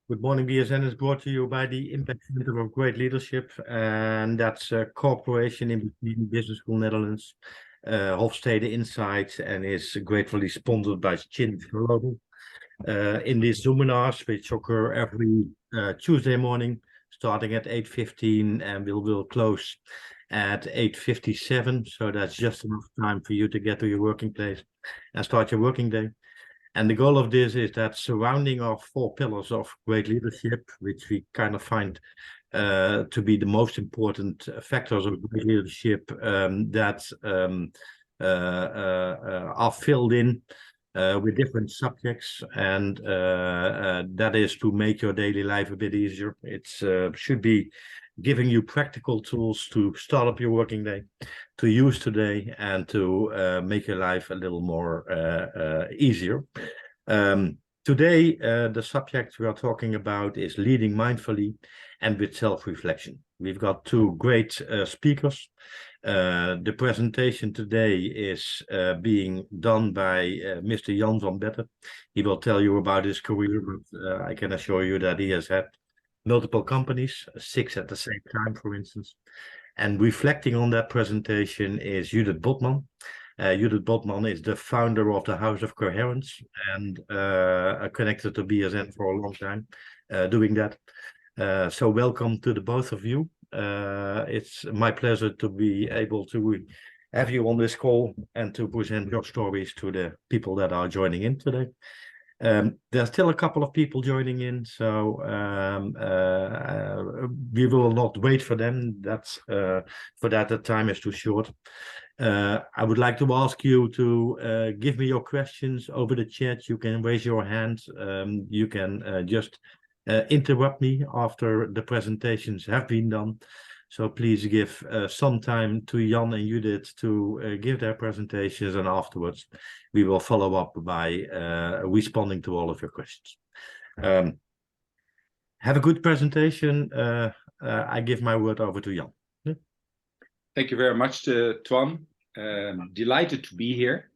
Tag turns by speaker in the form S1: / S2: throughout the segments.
S1: Good Morning BSN is brought to you by the Impact Center of Great Leadership, and that's a cooperation in between Business School Netherlands, Hofstede Insights, and is gratefully sponsored by Chin Global. In these Zoominars, which occur every Tuesday morning, starting at 8:15, and will close at 8:57. So that's just enough time for you to get to your working place and start your working day. And the goal of this is that surrounding our four pillars of great leadership, which we kind of find to be the most important factors of great leadership that are filled in with different subjects, and that is to make your daily life a bit easier. It should be giving you practical tools to start up your working day, to use today, and to make your life a little more easier. Today, the subject we are talking about is leading mindfully and with self-reflection. We've got two great speakers. The presentation today is being done by Mr. Jan van Betten. He will tell you about his career, but I can assure you that he has had multiple companies, 6 at the same time, for instance. And reflecting on that presentation is Judith Botman. Judith Botman is the founder of the House of Coherence and connected to BSN for a long time doing that. So welcome to the both of you. It's my pleasure to be able to have you on this call and to present your stories to the people that are joining in today. There's still a couple of people joining in, so we will not wait for them. That's for that the time is too short. I would like to ask you to give me your questions over the chat. You can raise your hand. You can just interrupt me after the presentations have been done. So please give some time to Jan and Judith to give their presentations, and afterwards we will follow up by responding to all of your questions. Have a good presentation. I give my word over to Jan.
S2: Thank you very much, Twan. Delighted to be here.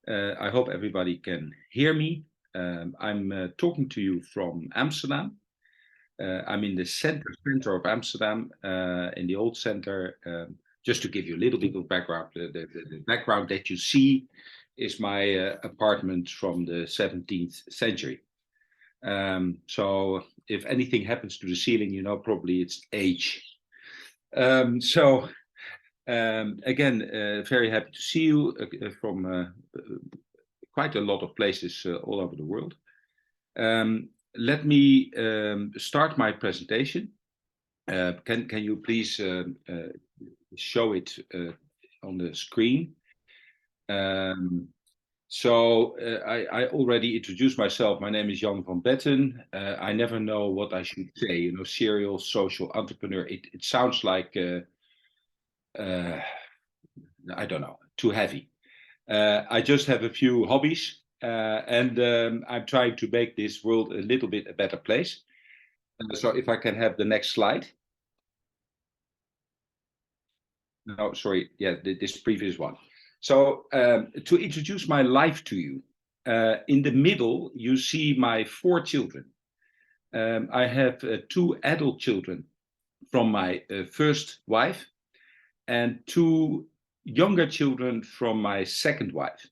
S2: I hope everybody can hear me. I'm talking to you from Amsterdam. I'm in the center of Amsterdam, in the old center. Just to give you a little bit of background, the background that you see is my apartment from the 17th century. So if anything happens to the ceiling, you know, probably it's age. Again, very happy to see you from quite a lot of places all over the world. Let me start my presentation. Can you please show it on the screen? I already introduced myself. My name is Jan van Betten. I never know what I should say. You know, serial social entrepreneur. It sounds like I don't know, too heavy. I just have a few hobbies. And I'm trying to make this world a little bit a better place. So if I can have the next slide. No, sorry. Yeah, this previous one. So to introduce my life to you, in the middle, you see my 4 children. I have 2 adult children from my first wife and 2 younger children from my second wife.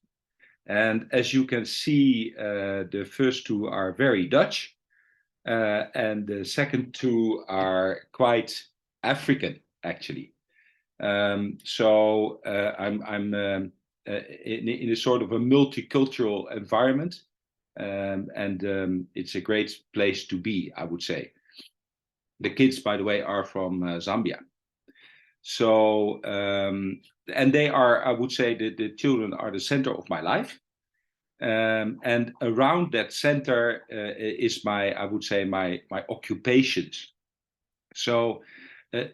S2: And as you can see, the first 2 are very Dutch, and the second 2 are quite African, actually. I'm in a sort of a multicultural environment, and it's a great place to be, I would say. The kids, by the way, are from Zambia. So, and they are, I would say, the children are the center of my life. And around that center is I would say, my occupations. So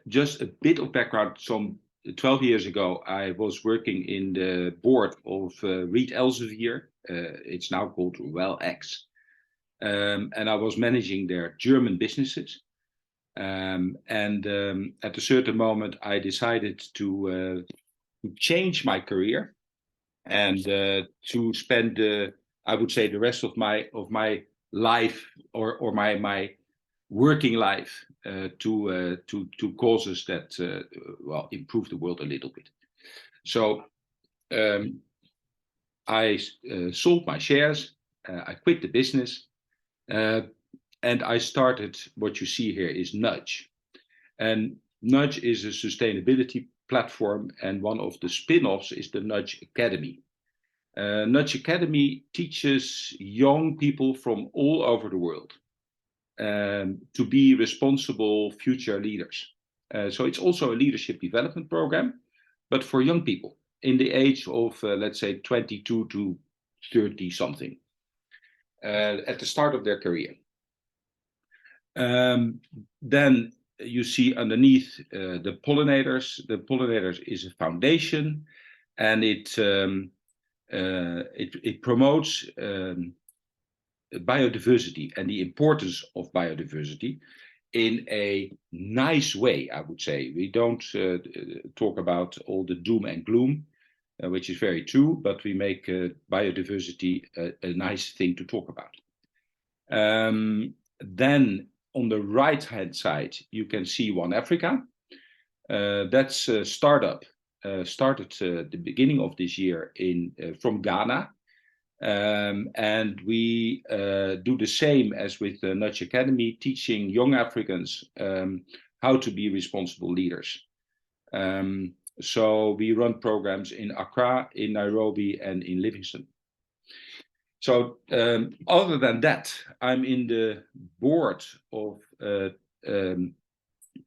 S2: just a bit of background. Some 12 years ago, I was working in the board of Reed Elsevier. It's now called WellX. And I was managing their German businesses. At a certain moment, I decided to change my career and to spend, I would say, the rest of my life or my working life to causes that well, improve the world a little bit. So I sold my shares, I quit the business, and I started what you see here is Nudge. And Nudge is a sustainability platform, and one of the spin-offs is the Nudge Academy. Nudge Academy teaches young people from all over the world to be responsible future leaders. So it's also a leadership development program, but for young people in the age of, let's say, 22 to 30 something, at the start of their career. Then you see underneath the pollinators. The pollinators is a foundation, and it promotes biodiversity and the importance of biodiversity in a nice way, I would say. We don't talk about all the doom and gloom, which is very true, but we make biodiversity a nice thing to talk about. Then on the right-hand side, you can see One Africa. That's a startup, started the beginning of this year from Ghana. And we do the same as with the Nudge Academy, teaching young Africans how to be responsible leaders. So we run programs in Accra, in Nairobi, and in Livingston. So other than that, I'm in the board of 2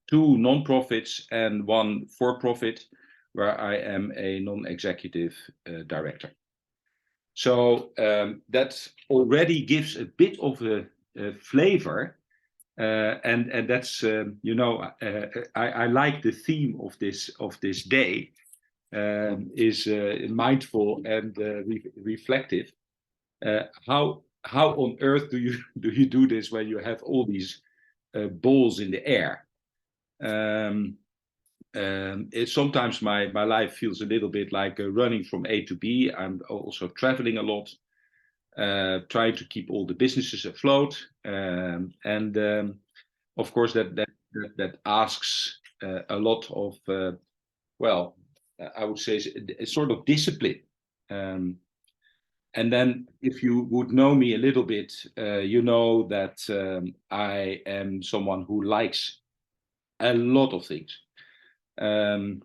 S2: non-profits and 1 for-profit, where I am a non-executive director. So that already gives a bit of a flavor, and that's I like the theme of this day is mindful and reflective. How on earth do you do this when you have all these balls in the air? Sometimes my life feels a little bit like running from A to B. I'm also traveling a lot, trying to keep all the businesses afloat, and of course that asks a lot of well, I would say a sort of discipline. And then if you would know me a little bit, you know that I am someone who likes a lot of things. And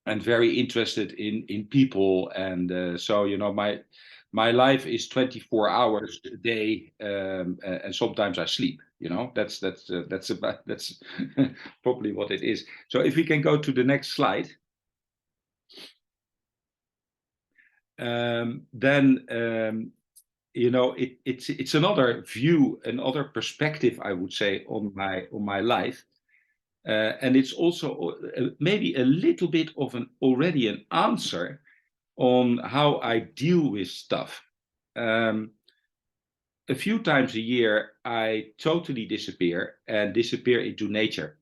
S2: very interested in people, and so my life is 24 hours a day, and sometimes I sleep. That's probably what it is. So if we can go to the next slide, then it's another view, another perspective, I would say, on my life. And it's also maybe a little bit of already an answer on how I deal with stuff. A few times a year, I totally disappear into nature.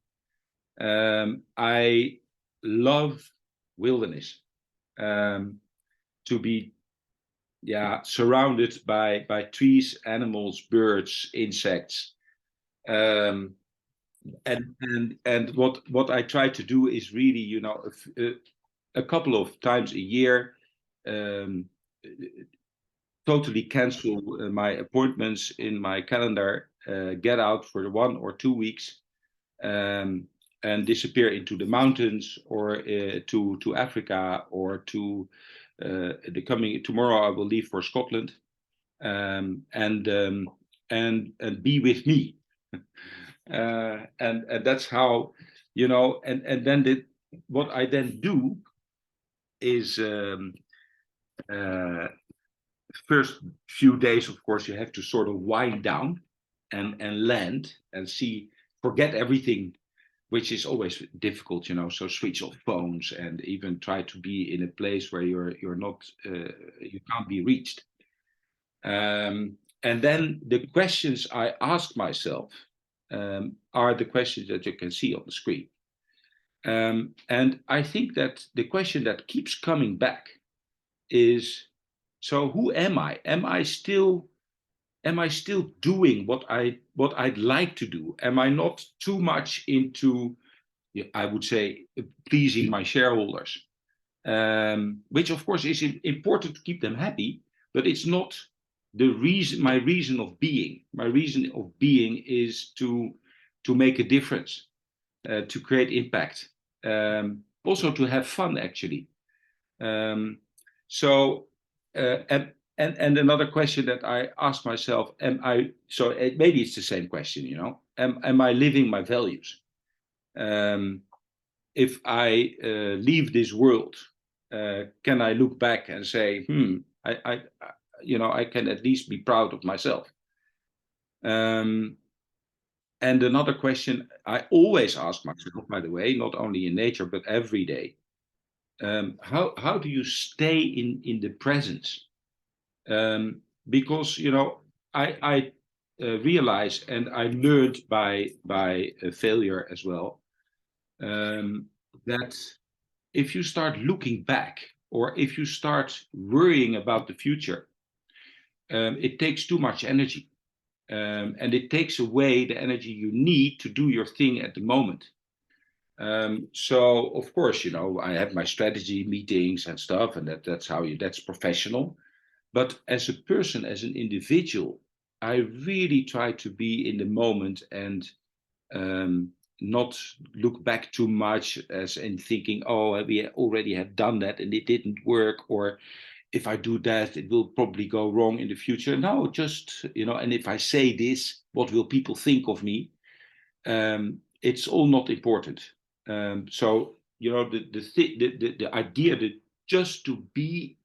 S2: I love wilderness, to be surrounded by trees, animals, birds, insects. And what I try to do is really, a couple of times a year, totally cancel my appointments in my calendar, get out for 1 or 2 weeks, and disappear into the mountains, or to Africa, or to tomorrow I will leave for Scotland, and be with me. And that's how, and then what I then do is first few days, of course, you have to sort of wind down and land and forget everything, which is always difficult, so switch off phones and even try to be in a place where you're not you can't be reached. And then the questions I ask myself are the questions that you can see on the screen. And I think that the question that keeps coming back is, so who am I? Am I still am I still doing what I'd like to do? Am I not too much into, I would say, pleasing my shareholders? Which of course is important to keep them happy, but it's not the reason. My reason of being. My reason of being is to make a difference, to create impact, also to have fun actually. So and another question that I ask myself: am I? So maybe it's the same question, you know. Am I living my values? If I leave this world, can I look back and say, I I can at least be proud of myself. And another question I always ask myself, by the way, not only in nature but every day: how do you stay in the presence? Because I realize, and I learned by failure as well, that if you start looking back, or if you start worrying about the future, it takes too much energy, and it takes away the energy you need to do your thing at the moment. So of course, I have my strategy meetings and stuff, and that's professional. But as a person, as an individual, I really try to be in the moment and not look back too much, as in thinking, oh, we already have done that and it didn't work, or if I do that, it will probably go wrong in the future. No, just, and if I say this, what will people think of me? It's all not important. So, the idea that just to be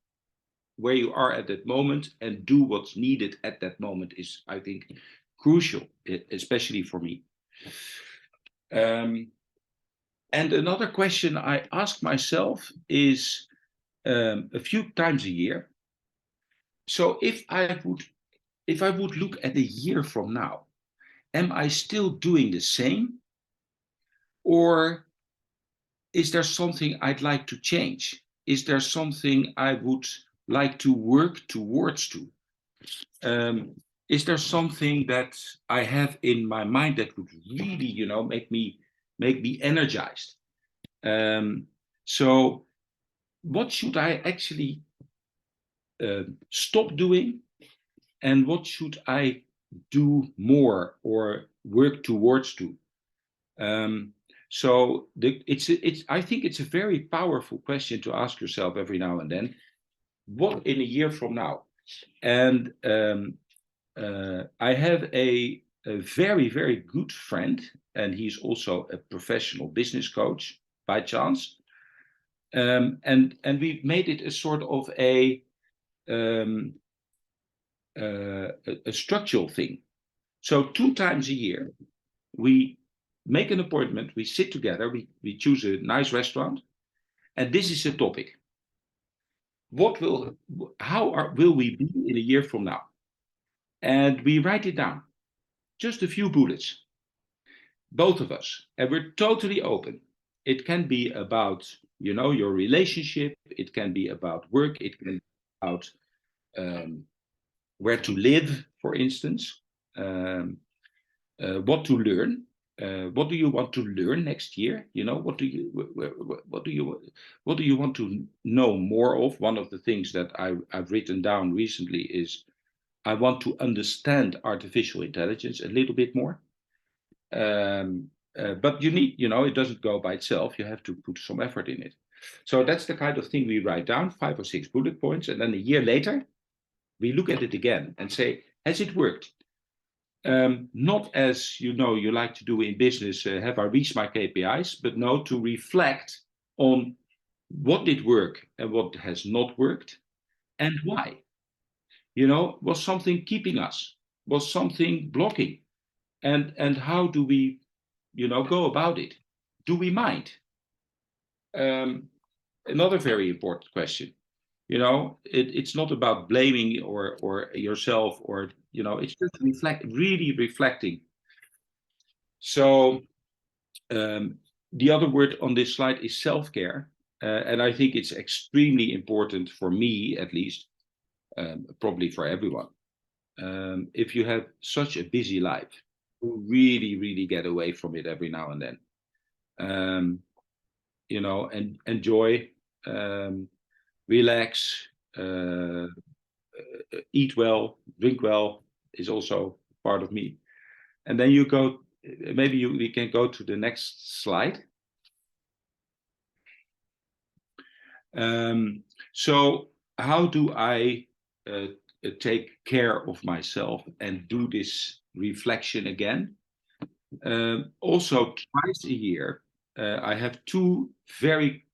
S2: where you are at that moment and do what's needed at that moment is, I think, crucial, especially for me. And another question I ask myself is, a few times a year. So if I would look at a year from now, am I still doing the same, or is there something I'd like to change? Is there something I would like to work towards to? Is there something that I have in my mind that would really, make me energized? So what should I actually stop doing, and what should I do more or work towards to? So I think it's a very powerful question to ask yourself every now and then. What in a year from now? And I have a very, very good friend, and he's also a professional business coach by chance. And we've made it a sort of a structural thing. So 2 times a year, we make an appointment, we sit together, we choose a nice restaurant, and this is the topic. Will we be in a year from now? And we write it down, just a few bullets, both of us, and we're totally open. It can be about, your relationship, it can be about work, it can be about where to live, for instance, what to learn. What do you want to learn next year? What do you want to know more of? One of the things that I've written down recently is, I want to understand artificial intelligence a little bit more. But you need, it doesn't go by itself. You have to put some effort in it. So that's the kind of thing we write down, 5 or 6 bullet points, and then a year later, we look at it again and say, has it worked? Not as you like to do in business, have I reached my KPIs, but no, to reflect on what did work and what has not worked, and why. Was something keeping us? Was something blocking? And how do we, go about it? Do we mind? Another very important question. It's not about blaming or yourself, or it's just really reflecting. So the other word on this slide is self-care, and I think it's extremely important for me, at least, probably for everyone. if you have such a busy life, you really, really get away from it every now and then. And enjoy, relax, eat well, drink well is also part of me. And then you go, we can go to the next slide. So how do I take care of myself and do this reflection again? Also, twice a year, I have two very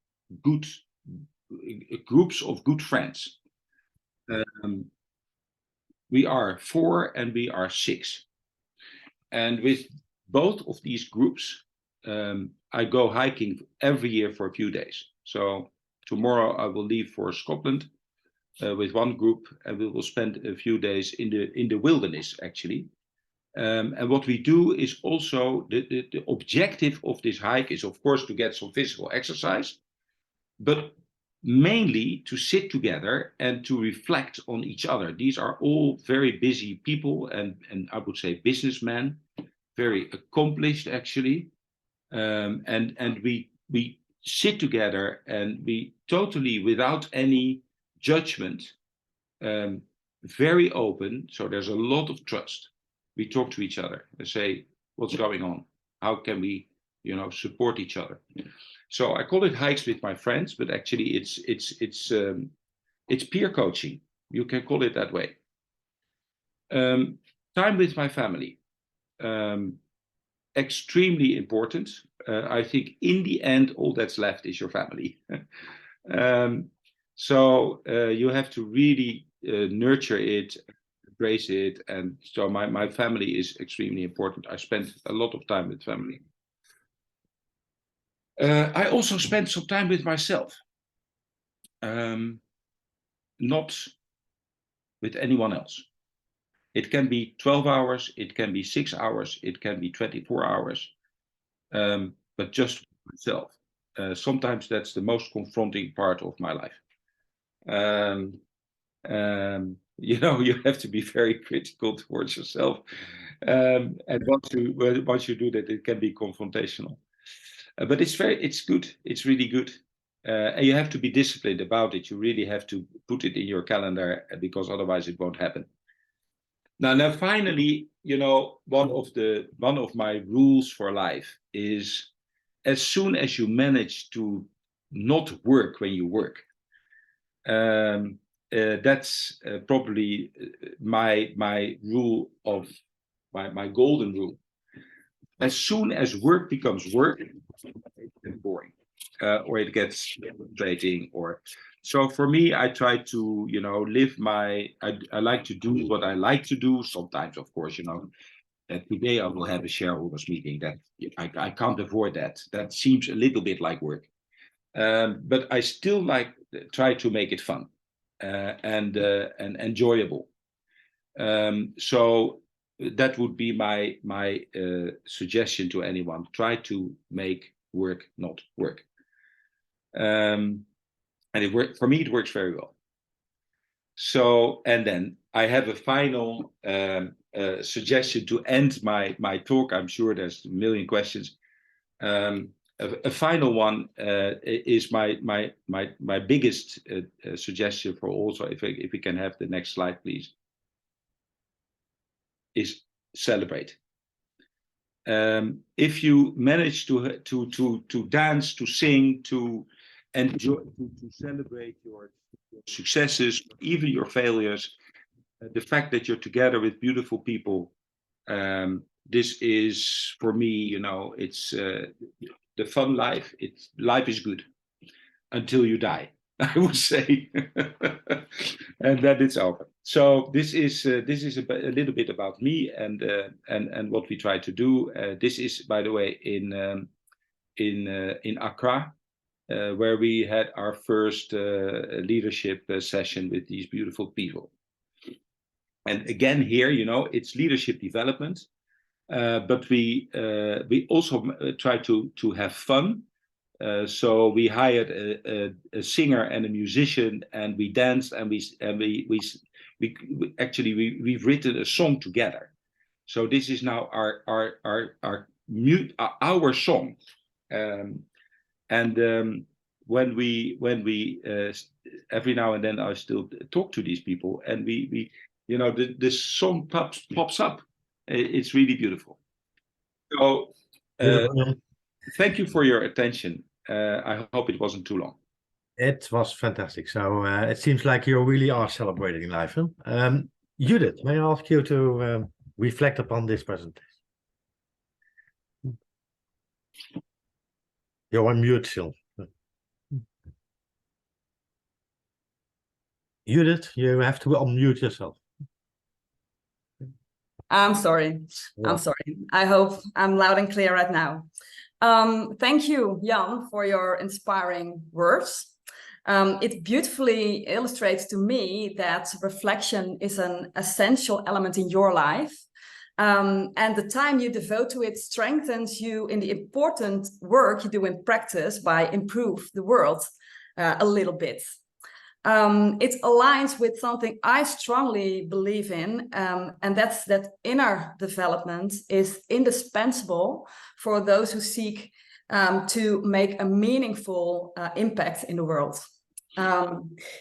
S2: good groups of good friends. We are 4 and we are 6. And with both of these groups, I go hiking every year for a few days. So tomorrow I will leave for Scotland with one group, and we will spend a few days in the wilderness, actually. And what we do is also the objective of this hike is, of course, to get some physical exercise, but mainly to sit together and to reflect on each other. These are all very busy people, and I would say businessmen, very accomplished actually. And we sit together and we totally, without any judgment, very open. So there's a lot of trust. We talk to each other and say, what's going on? How can we, support each other? So I call it hikes with my friends, but actually it's peer coaching. You can call it that way. Time with my family, extremely important. I think in the end, all that's left is your family. So you have to really nurture it, embrace it, and so my family is extremely important. I spend a lot of time with family. I also spend some time with myself, not with anyone else. It can be 12 hours, it can be 6 hours, it can be 24 hours, but just myself. Sometimes that's the most confronting part of my life. You have to be very critical towards yourself. And once you do that, it can be confrontational. But it's good. It's really good. And you have to be disciplined about it. You really have to put it in your calendar, because otherwise it won't happen. Now, finally, one of my rules for life is, as soon as you manage to not work when you work, that's probably my rule of my golden rule. As soon as work becomes work, it's boring, or it gets frustrating. So for me, I try to live I like to do what I like to do. Sometimes, of course, today I will have a shareholders meeting. That I can't avoid that. That seems a little bit like work, but I still try to make it fun and enjoyable. So that would be my suggestion to anyone. Try to make work not work. And for me, it works very well. So, and then I have a final suggestion to end my talk. I'm sure there's a million questions. A final one is my biggest suggestion for also, if we can have the next slide, please, is celebrate. If you manage to dance, to sing, to enjoy, to celebrate your successes, even your failures, the fact that you're together with beautiful people, this is for me, it's the fun life. Life is good until you die, I would say, and then it's over. So this is a little bit about me and what we try to do. This is, by the way, in Accra, where we had our first leadership session with these beautiful people. And again, here, it's leadership development, but we also try to have fun. So we hired a singer and a musician, and we danced, and we've written a song together. So this is now our song. When we every now and then I still talk to these people, and we the song pops up. It's really beautiful. So thank you for your attention. I hope it wasn't too long.
S1: It was fantastic. So it seems like you really are celebrating life. Huh? Judith, may I ask you to reflect upon this presentation? You're on mute still. Judith, you have to unmute yourself.
S3: I'm sorry.
S1: Yeah.
S3: I'm sorry. I hope I'm loud and clear right now. Thank you, Jan, for your inspiring words. It beautifully illustrates to me that reflection is an essential element in your life. And the time you devote to it strengthens you in the important work you do in practice by improve the world a little bit. It aligns with something I strongly believe in, and that's that inner development is indispensable for those who seek to make a meaningful impact in the world.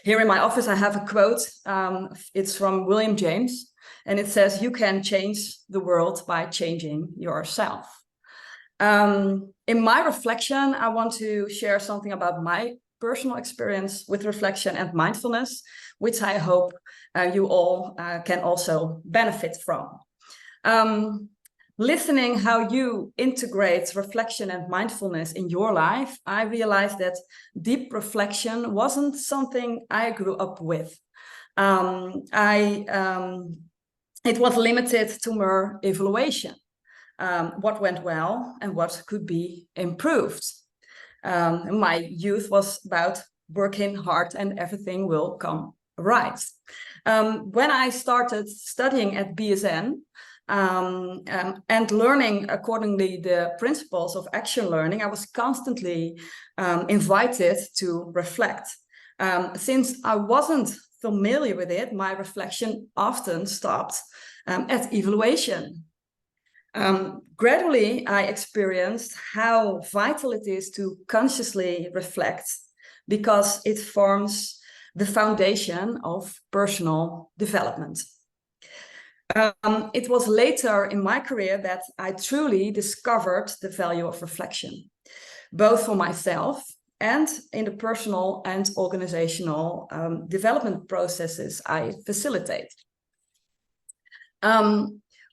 S3: Here in my office, I have a quote. It's from William James, and it says, "You can change the world by changing yourself." In my reflection, I want to share something about my personal experience with reflection and mindfulness, which I hope you all can also benefit from. Listening how you integrate reflection and mindfulness in your life, I realized that deep reflection wasn't something I grew up with. It was limited to mere evaluation, what went well and what could be improved. My youth was about working hard and everything will come right. When I started studying at BSN and learning accordingly the principles of action learning, I was constantly invited to reflect. Since I wasn't familiar with it, my reflection often stopped at evaluation. Gradually, I experienced how vital it is to consciously reflect, because it forms the foundation of personal development. It was later in my career that I truly discovered the value of reflection, both for myself and in the personal and organizational development processes I facilitate.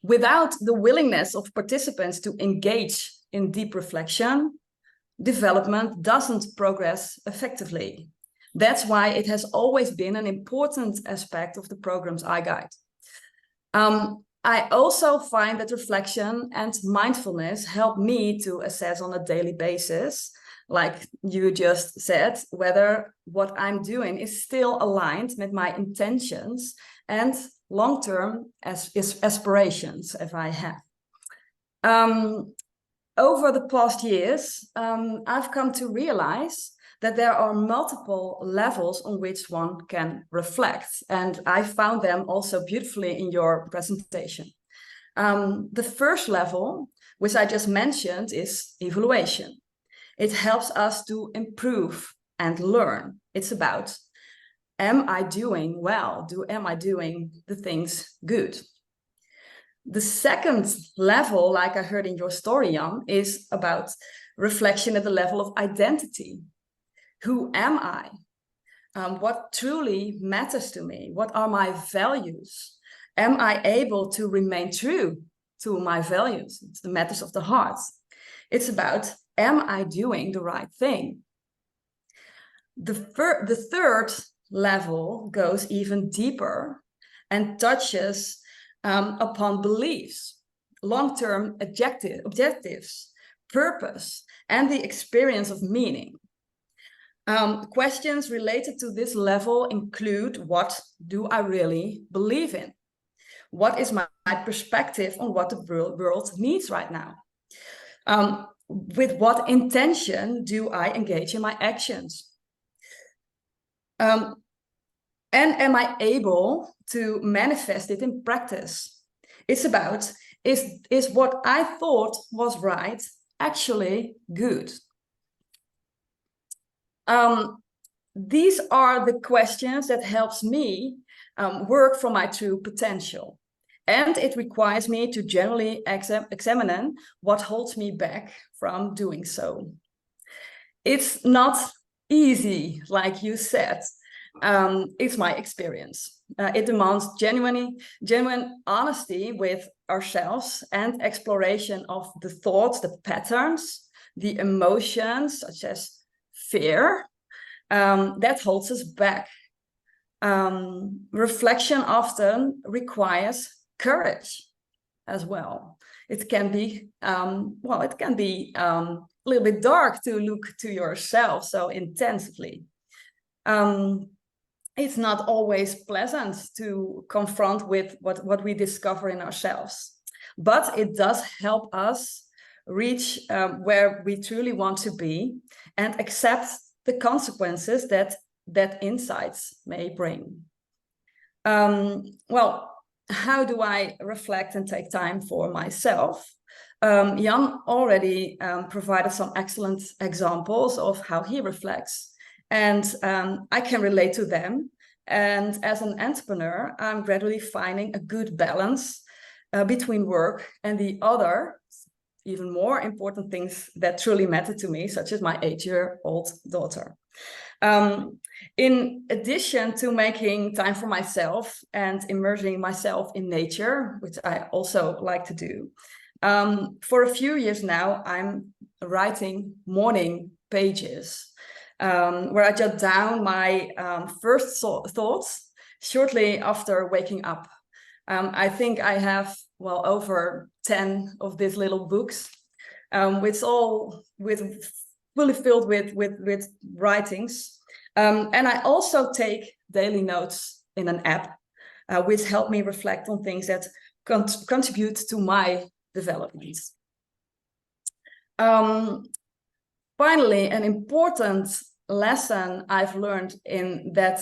S3: Without the willingness of participants to engage in deep reflection, development doesn't progress effectively. That's why it has always been an important aspect of the programs I guide. I also find that reflection and mindfulness help me to assess on a daily basis, like you just said, whether what I'm doing is still aligned with my intentions and long-term aspirations, if I have. Over the past years, I've come to realize that there are multiple levels on which one can reflect, and I found them also beautifully in your presentation. The first level, which I just mentioned, is evaluation. It helps us to improve and learn. It's about, am I doing well? Am I doing the things good? The second level, like I heard in your story, Jan, is about reflection at the level of identity. Who am I? What truly matters to me? What are my values? Am I able to remain true to my values? It's the matters of the heart. It's about, am I doing the right thing? The third level goes even deeper and touches upon beliefs, long-term objectives, purpose, and the experience of meaning. Questions related to this level include, what do I really believe in? What is my perspective on what the world needs right now? With what intention do I engage in my actions? And am I able to manifest it in practice? It's about, is what I thought was right actually good? These are the questions that helps me work from my true potential. And it requires me to generally examine what holds me back from doing so. It's not easy, like you said. It's my experience. It demands genuine honesty with ourselves and exploration of the thoughts, the patterns, the emotions, such as fear, that holds us back. Reflection often requires courage as well. It can be, a little bit dark to look to yourself so intensively. It's not always pleasant to confront with what we discover in ourselves, but it does help us reach where we truly want to be and accept the consequences that insights may bring. Well, how do I reflect and take time for myself? Jan already provided some excellent examples of how he reflects, and I can relate to them. And as an entrepreneur, I'm gradually finding a good balance between work and the other, even more important things that truly matter to me, such as my 8-year-old daughter. In addition to making time for myself and immersing myself in nature, which I also like to do, for a few years now, I'm writing morning pages where I jot down my first thoughts shortly after waking up. I think I have, well, over 10 of these little books, fully filled with writings. And I also take daily notes in an app, which help me reflect on things that contribute to my development. Finally, an important lesson I've learned in that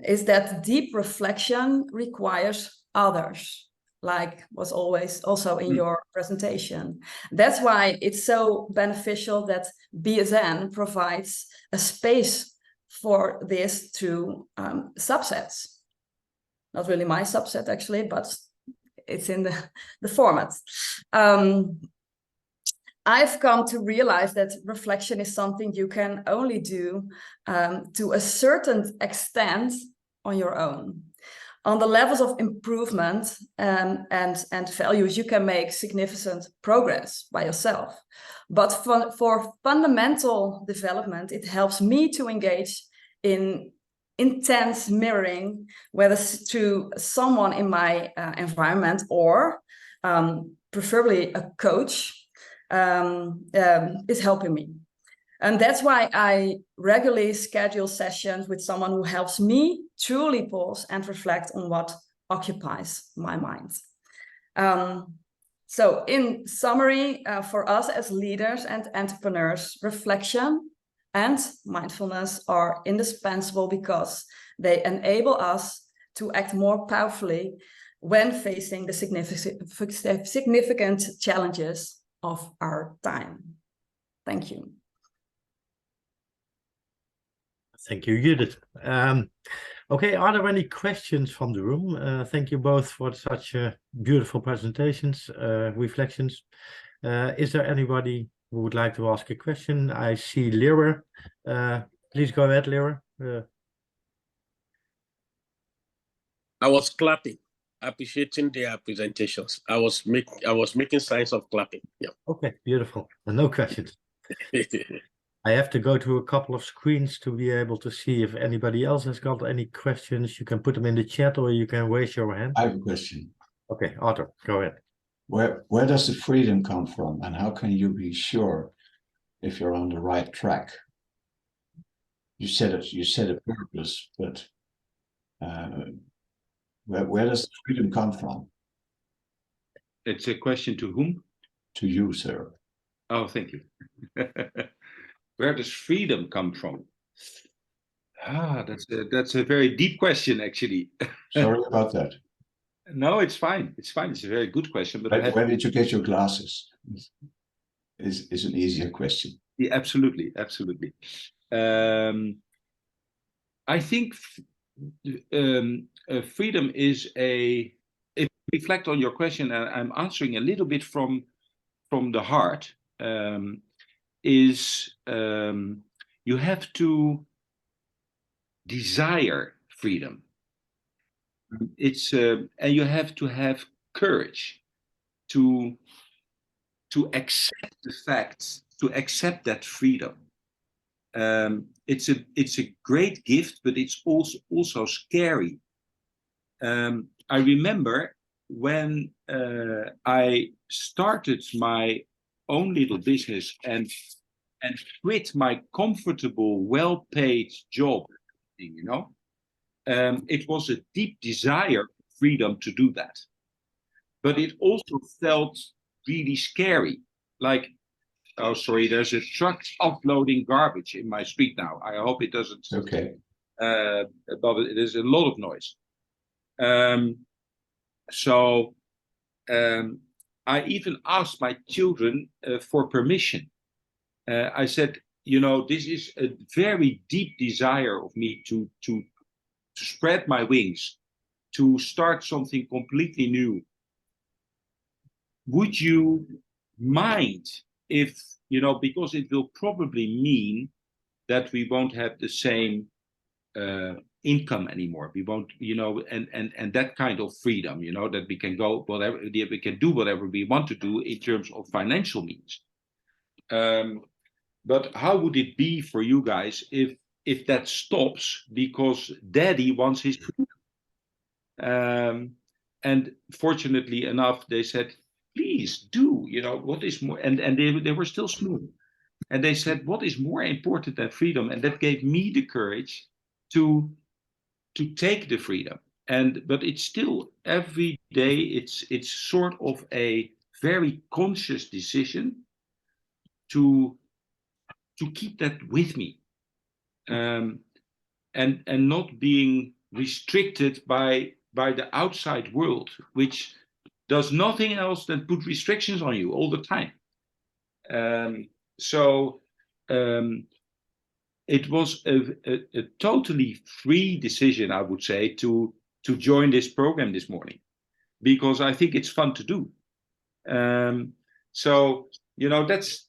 S3: is that deep reflection requires others, like was always also in your presentation. That's why it's so beneficial that BSN provides a space for this through subsets. Not really my subset, actually, but it's in the format. I've come to realize that reflection is something you can only do to a certain extent on your own. On the levels of improvement and values, you can make significant progress by yourself. But for fundamental development, it helps me to engage in intense mirroring, whether to someone in my environment or preferably a coach, is helping me. And that's why I regularly schedule sessions with someone who helps me truly pause and reflect on what occupies my mind. So in summary, for us as leaders and entrepreneurs, reflection and mindfulness are indispensable because they enable us to act more powerfully when facing the significant challenges of our time. Thank you.
S1: Thank you, Judith. Okay, are there any questions from the room? Thank you both for such beautiful presentations, reflections. Is there anybody who would like to ask a question? I see Lyra. Please go ahead, Lyra.
S4: I was clapping, appreciating their presentations. I was making signs of clapping. Yeah.
S1: Okay, beautiful. No questions. I have to go to a couple of screens to be able to see if anybody else has got any questions. You can put them in the chat or you can raise your hand.
S5: I have a question.
S1: Okay, Arthur, go ahead.
S5: Where does the freedom come from, and how can you be sure if you're on the right track? You said a purpose, but where does the freedom come from?
S2: It's a question to whom?
S5: To you, sir.
S2: Oh, thank you. Where does freedom come from? That's a very deep question, actually.
S5: Sorry about that.
S2: No, it's fine. It's fine. It's a very good question, but I have
S5: Where did you get your glasses? Is an easier question.
S2: Yeah, absolutely, absolutely. I think freedom is a. If you reflect on your question, and I'm answering a little bit from the heart. You have to desire freedom. It's and you have to have courage to accept the facts, to accept that freedom. It's a great gift, but it's also scary. I remember when I started my own little business and quit my comfortable, well-paid job, you know, it was a deep desire for freedom to do that. But it also felt really scary. Like, oh, sorry, there's a truck offloading garbage in my street now. I hope it doesn't.
S5: Okay.
S2: But there's a lot of noise. I even asked my children for permission. I said, you know, this is a very deep desire of me to spread my wings, to start something completely new. Would you mind if, you know, because it will probably mean that we won't have the same income anymore. We won't, you know, and that kind of freedom, you know, that we can go whatever, we can do whatever we want to do in terms of financial means. But how would it be for you guys if that stops because daddy wants his freedom? And fortunately enough, they said, please do, you know, what is more, and they were still small. And they said, what is more important than freedom? And that gave me the courage to take the freedom. But it's still every day, it's sort of a very conscious decision to keep that with me. And not being restricted by the outside world, which does nothing else than put restrictions on you all the time. It was a totally free decision, I would say, to join this program this morning, because I think it's fun to do. You know,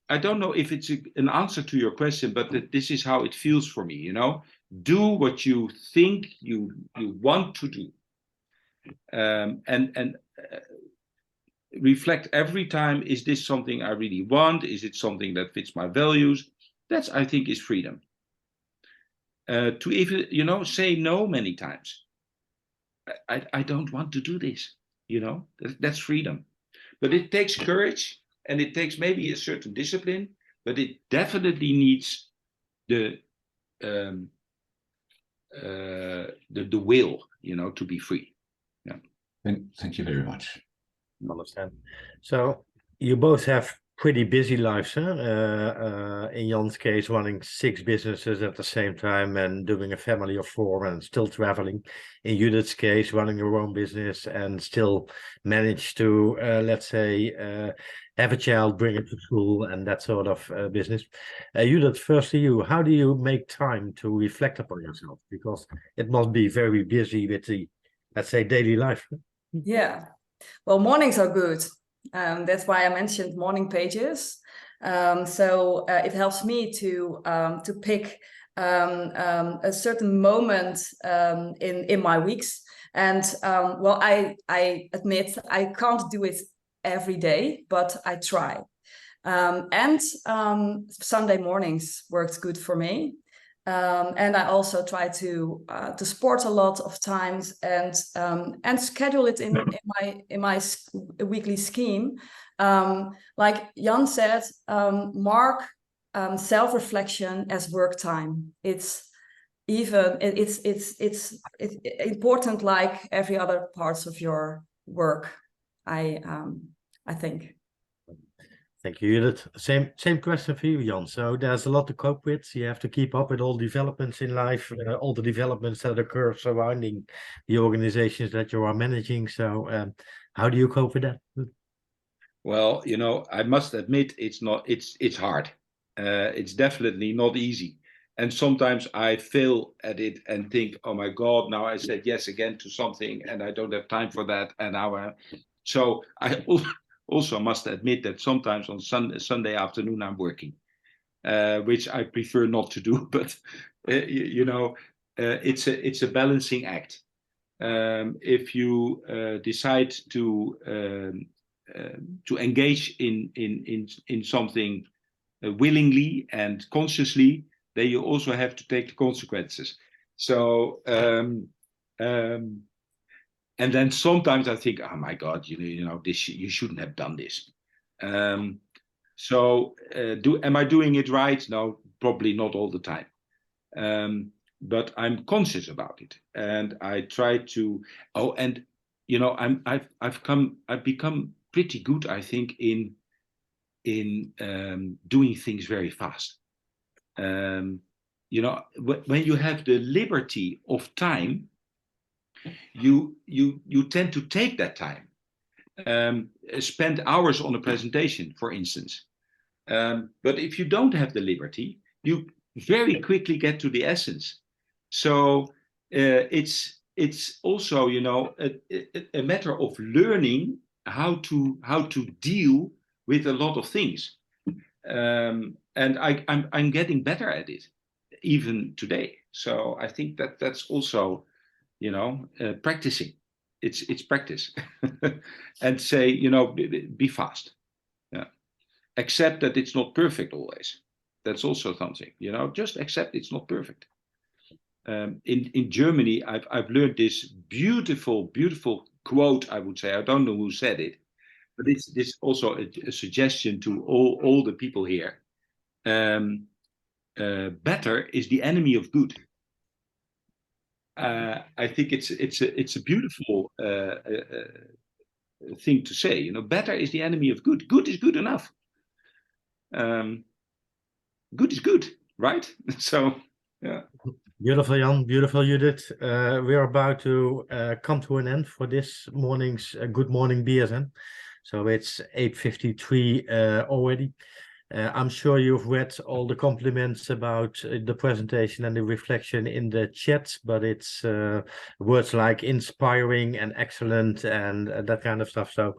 S2: I don't know if it's an answer to your question, but this is how it feels for me, you know. Do what you think you want to do. Reflect every time, is this something I really want? Is it something that fits my values? That's, I think, is freedom. To even, you know, say no many times. I don't want to do this, you know, that's freedom. But it takes courage, and it takes maybe a certain discipline, but it definitely needs the will, you know, to be free. Yeah.
S5: Thank you very much.
S1: Understand. So you both have pretty busy lives, huh? In Jan's case, running 6 businesses at the same time and doing a family of 4 and still traveling. In Judith's case, running your own business and still manage to, let's say, have a child, bring it to school and that sort of business. Judith, first to you, how do you make time to reflect upon yourself? Because it must be very busy with the, let's say, daily life.
S3: Yeah. Well, mornings are good. That's why I mentioned morning pages. So it helps me to pick a certain moment in my weeks. And well, I admit I can't do it every day, but I try. And Sunday mornings works good for me. And I also try to sport a lot of times and schedule it in my weekly scheme. Like Jan said, mark self-reflection as work time. It's important like every other parts of your work. I think.
S1: Thank you, Judith. Same question for you, Jan. So there's a lot to cope with. You have to keep up with all developments in life, all the developments that occur surrounding the organizations that you are managing. So how do you cope with that?
S2: Well, you know, I must admit it's hard. It's definitely not easy. And sometimes I fail at it and think, oh my God, now I said yes again to something and I don't have time for that. And now, so I also must admit that sometimes on Sunday afternoon I'm working, which I prefer not to do. But you know, it's a balancing act. If you decide to engage in something willingly and consciously, then you also have to take the consequences. So and then sometimes I think, oh my God, you know this, you shouldn't have done this. So am I doing it right? No, probably not all the time. But I'm conscious about it, and I try to. Oh, and you know, I've become pretty good, I think, in doing things very fast. You know, when you have the liberty of time, you tend to take that time. Spend hours on a presentation, for instance. But if you don't have the liberty, you very quickly get to the essence. So it's also, you know, a matter of learning how to deal with a lot of things. And I'm getting better at it even today. So I think that's also, you know, practicing. It's practice. And say, you know, be fast. Yeah. Accept that it's not perfect always. That's also something, you know, just accept it's not perfect. In Germany, I've learned this beautiful quote, I would say. I don't know who said it, but it's also a suggestion to all the people here. Better is the enemy of good. I think it's a beautiful thing to say. You know, better is the enemy of good. Good is good enough. Good is good, right? So, yeah.
S1: Beautiful, Jan. Beautiful, Judith. We are about to come to an end for this morning's Good Morning BSN. So it's 8:53 already. I'm sure you've read all the compliments about the presentation and the reflection in the chat, but it's words like inspiring and excellent and that kind of stuff. So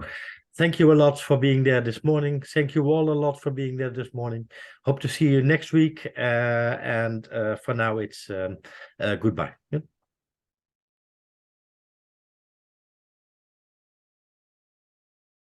S1: thank you a lot for being there this morning. Thank you all a lot for being there this morning. Hope to see you next week. And for now, it's goodbye. Yep.